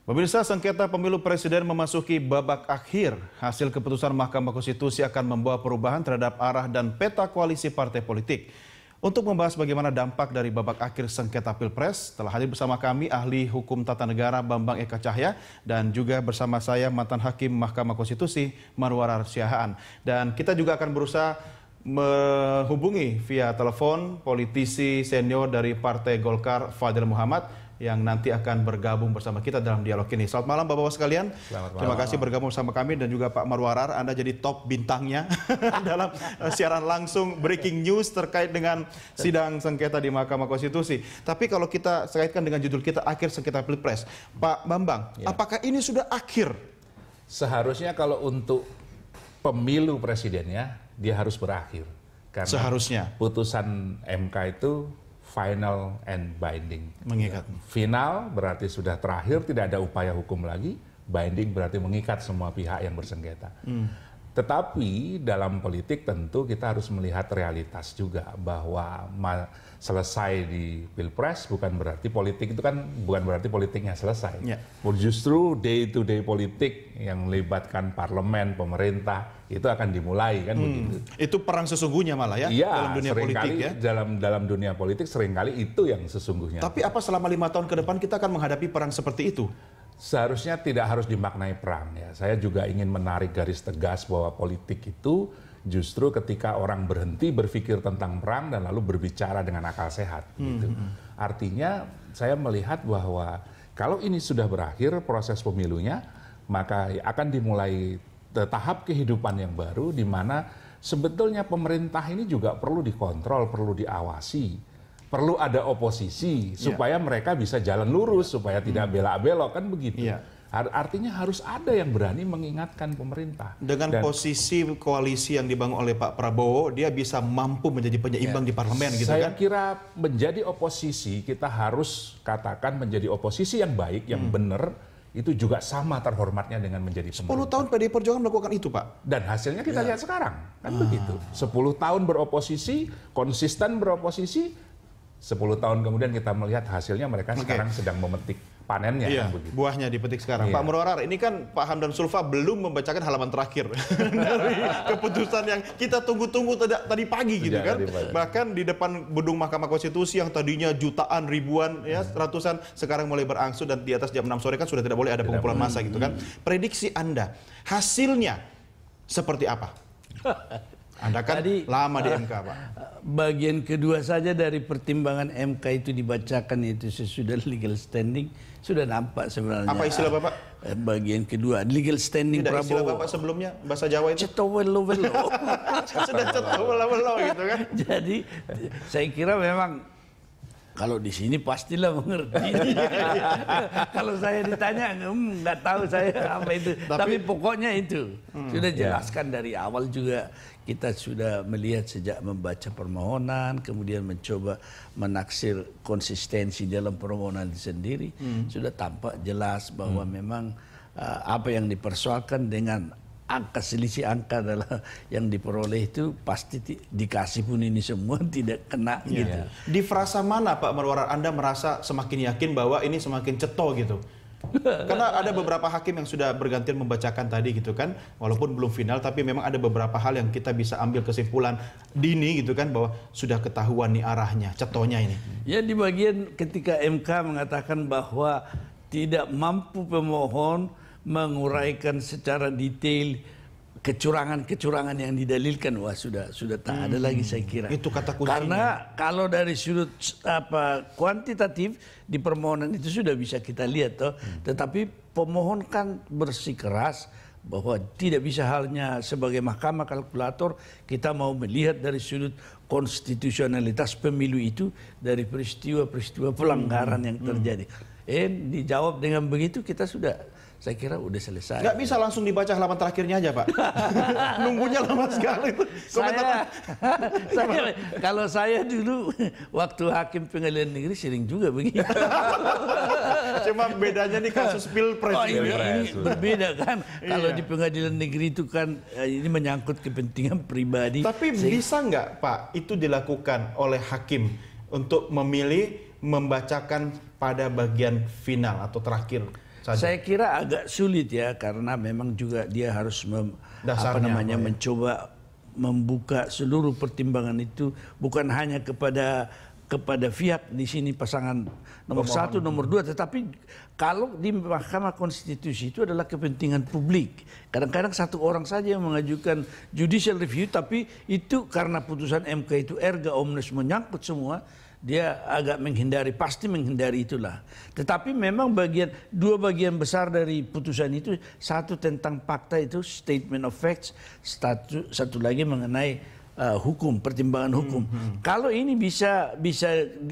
Pemirsa, sengketa pemilu presiden memasuki babak akhir. Hasil keputusan Mahkamah Konstitusi akan membawa perubahan terhadap arah dan peta koalisi partai politik. Untuk membahas bagaimana dampak dari babak akhir sengketa Pilpres, telah hadir bersama kami ahli hukum tata negara Bambang Eka Cahya dan juga bersama saya mantan hakim Mahkamah Konstitusi Marwarar Siahaan. Dan kita juga akan berusaha menghubungi via telepon politisi senior dari Partai Golkar Fadil Muhammad yang nanti akan bergabung bersama kita dalam dialog ini. Selamat malam Bapak-Bapak sekalian. Terima kasih bergabung bersama kami dan juga Pak Marwarar. Anda jadi top bintangnya dalam siaran langsung breaking news terkait dengan sidang sengketa di Mahkamah Konstitusi. Tapi kalau kita kaitkan dengan judul kita akhir sengketa Pilpres, Pak Bambang, apakah ini sudah akhir? Seharusnya kalau untuk pemilu presidennya dia harus berakhir. Karena seharusnya putusan MK itu final and binding. Mengikat. Final berarti sudah terakhir, tidak ada upaya hukum lagi. Binding berarti mengikat semua pihak yang bersengketa. Tetapi dalam politik tentu kita harus melihat realitas juga bahwa selesai di Pilpres bukan berarti politik itu kan bukan berarti politiknya selesai. Justru day to day politik yang melibatkan parlemen, pemerintah itu akan dimulai kan begitu. Itu perang sesungguhnya malah ya, dalam dunia politik ya. Dalam dunia politik seringkali itu yang sesungguhnya. Tapi apa selama 5 tahun ke depan kita akan menghadapi perang seperti itu? Seharusnya tidak harus dimaknai perang ya. Saya juga ingin menarik garis tegas bahwa politik itu justru ketika orang berhenti berpikir tentang perang dan lalu berbicara dengan akal sehat. Gitu. Artinya saya melihat bahwa kalau ini sudah berakhir proses pemilunya, maka akan dimulai tahap kehidupan yang baru di mana sebetulnya pemerintah ini juga perlu dikontrol, perlu diawasi. Perlu ada oposisi supaya mereka bisa jalan lurus, supaya tidak belak-belok kan begitu. Artinya harus ada yang berani mengingatkan pemerintah. Dengan posisi koalisi yang dibangun oleh Pak Prabowo, dia bisa mampu menjadi penyeimbang di parlemen gitu kan? Saya kira menjadi oposisi, kita harus katakan menjadi oposisi yang baik, yang benar, itu juga sama terhormatnya dengan menjadi pemerintah. 10 tahun PDI Perjuangan melakukan itu, Pak. Dan hasilnya kita lihat sekarang, kan begitu. 10 tahun beroposisi, konsisten beroposisi, 10 tahun kemudian kita melihat hasilnya mereka sekarang sedang memetik panennya. Kan begitu. Buahnya dipetik sekarang. Pak Marwarar, ini kan Pak Hamdan Sulfa belum membacakan halaman terakhir dari keputusan yang kita tunggu-tunggu tadi pagi gitu kan. Bahkan di depan gedung Mahkamah Konstitusi yang tadinya jutaan, ribuan, ya ratusan, sekarang mulai berangsur dan di atas jam 6 sore kan sudah tidak boleh ada pengumpulan massa gitu kan. Prediksi Anda, hasilnya seperti apa? Anda kan lama di MK, Pak. Bagian kedua saja dari pertimbangan MK itu dibacakan itu sesudah legal standing sudah nampak sebenarnya. Apa istilah Bapak? Bagian kedua legal standing Tidak, Prabowo. istilah Bapak sebelumnya bahasa Jawa itu. Cetowelo-welo. Sudah cetowelo gitu kan. Jadi saya kira memang kalau di sini pastilah mengerti. Kalau saya ditanya, nggak tahu saya apa itu. Tapi pokoknya itu sudah jelaskan dari awal juga. Kita sudah melihat sejak membaca permohonan, kemudian mencoba menaksir konsistensi dalam permohonan itu sendiri. Sudah tampak jelas bahwa memang apa yang dipersoalkan dengan angka selisih angka adalah yang diperoleh itu pasti dikasih pun ini semua tidak kena gitu. Di frasa mana Pak Marwarar Anda merasa semakin yakin bahwa ini semakin ceto gitu? Karena ada beberapa hakim yang sudah bergantian membacakan tadi gitu kan, walaupun belum final tapi memang ada beberapa hal yang kita bisa ambil kesimpulan dini gitu kan bahwa sudah ketahuan nih arahnya, cetonya ini. Ya di bagian ketika MK mengatakan bahwa tidak mampu pemohon menguraikan secara detail kecurangan-kecurangan yang didalilkan, wah sudah tak ada lagi saya kira. Itu kata kuncinya. Karena kalau dari sudut kuantitatif di permohonan itu sudah bisa kita lihat toh, tetapi pemohon kan bersikeras bahwa tidak bisa halnya sebagai mahkamah kalkulator kita mau melihat dari sudut konstitusionalitas pemilu itu dari peristiwa-peristiwa pelanggaran yang terjadi. Dijawab dengan begitu kita sudah, saya kira udah selesai. Nggak bisa langsung dibaca halaman terakhirnya aja, Pak. Nunggunya lama sekali. Kalau saya dulu waktu hakim pengadilan negeri sering juga begitu. Cuma bedanya nih kasus Pilpres. Ini berbeda kan. Kalau di pengadilan negeri itu kan ini menyangkut kepentingan pribadi. Tapi bisa nggak, Pak, itu dilakukan oleh hakim untuk memilih membacakan pada bagian final atau terakhir Saya kira agak sulit ya, karena memang juga dia harus mencoba membuka seluruh pertimbangan itu, bukan hanya kepada pihak di sini pasangan nomor satu, nomor dua, tetapi kalau di Mahkamah Konstitusi itu adalah kepentingan publik. Kadang-kadang satu orang saja yang mengajukan judicial review, tapi itu karena putusan MK itu erga omnes menyangkut semua, dia agak pasti menghindari itulah. Tetapi memang dua bagian besar dari putusan itu, satu tentang fakta itu statement of facts, satu lagi mengenai hukum, pertimbangan hukum. Kalau ini bisa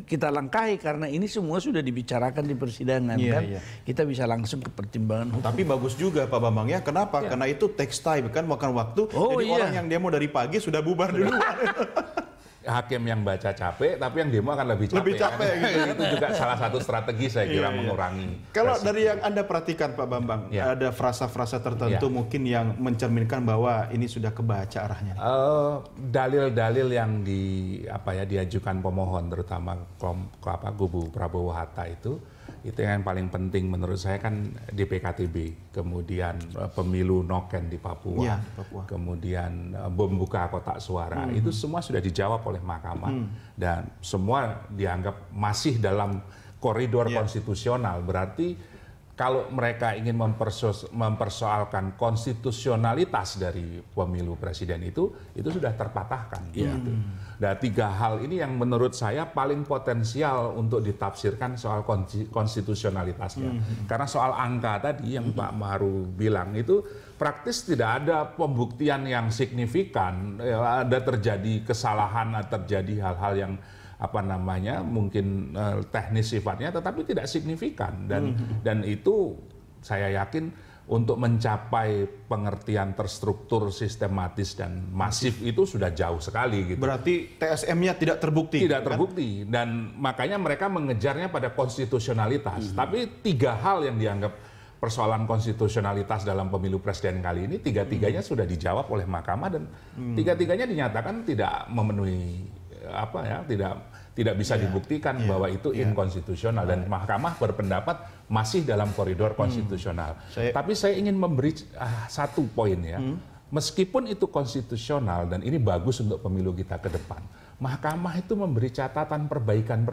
kita langkahi karena ini semua sudah dibicarakan di persidangan kan. Kita bisa langsung ke pertimbangan hukum. Tapi bagus juga Pak Bambang ya. Kenapa? Karena itu takes time kan, makan waktu. Jadi orang yang demo dari pagi sudah bubar duluan. Hakim yang baca capek, tapi yang demo akan lebih capek. Kan? Itu juga salah satu strategi saya kira mengurangi. Kalau dari yang Anda perhatikan Pak Bambang, ada frasa-frasa tertentu mungkin yang mencerminkan bahwa ini sudah kebaca arahnya. Dalil-dalil yang diajukan pemohon, terutama kubu Prabowo Hatta itu yang paling penting menurut saya kan DPKTB, kemudian pemilu noken di Papua, kemudian membuka kotak suara, itu semua sudah dijawab oleh mahkamah dan semua dianggap masih dalam koridor konstitusional. Berarti kalau mereka ingin mempersoalkan konstitusionalitas dari pemilu presiden itu sudah terpatahkan. Gitu. Dan 3 hal ini yang menurut saya paling potensial untuk ditafsirkan soal konstitusionalitasnya. Karena soal angka tadi yang Pak Maru bilang itu praktis tidak ada pembuktian yang signifikan. Ada terjadi kesalahan, terjadi hal-hal yang mungkin teknis sifatnya, tetapi tidak signifikan dan itu saya yakin untuk mencapai pengertian terstruktur, sistematis dan masif itu sudah jauh sekali gitu. Berarti TSM-nya tidak terbukti. Tidak terbukti dan makanya mereka mengejarnya pada konstitusionalitas. Tapi 3 hal yang dianggap persoalan konstitusionalitas dalam pemilu presiden kali ini, 3-tiganya sudah dijawab oleh mahkamah dan 3-tiganya dinyatakan tidak memenuhi tidak bisa dibuktikan bahwa itu inkonstitusional dan mahkamah berpendapat masih dalam koridor konstitusional. Tapi saya ingin memberi satu poin ya. Meskipun itu konstitusional dan ini bagus untuk pemilu kita ke depan, mahkamah itu memberi catatan perbaikan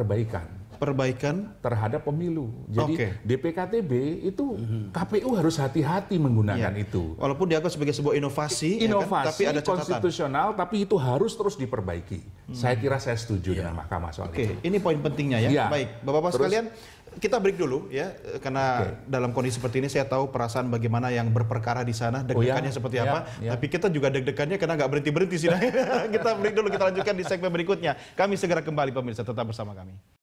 terhadap pemilu. Jadi DPKTB itu KPU harus hati-hati menggunakan itu. Walaupun dianggap sebagai sebuah inovasi tapi ada catatan konstitusional, tapi itu harus terus diperbaiki. Saya kira saya setuju dengan mahkamah soal itu. Ini poin pentingnya ya. Baik, Bapak-bapak sekalian, kita break dulu ya, karena dalam kondisi seperti ini saya tahu perasaan bagaimana yang berperkara di sana, deg-degannya seperti apa. Tapi kita juga deg-degannya karena nggak berhenti sih. Kita break dulu, kita lanjutkan di segmen berikutnya. Kami segera kembali pemirsa, tetap bersama kami.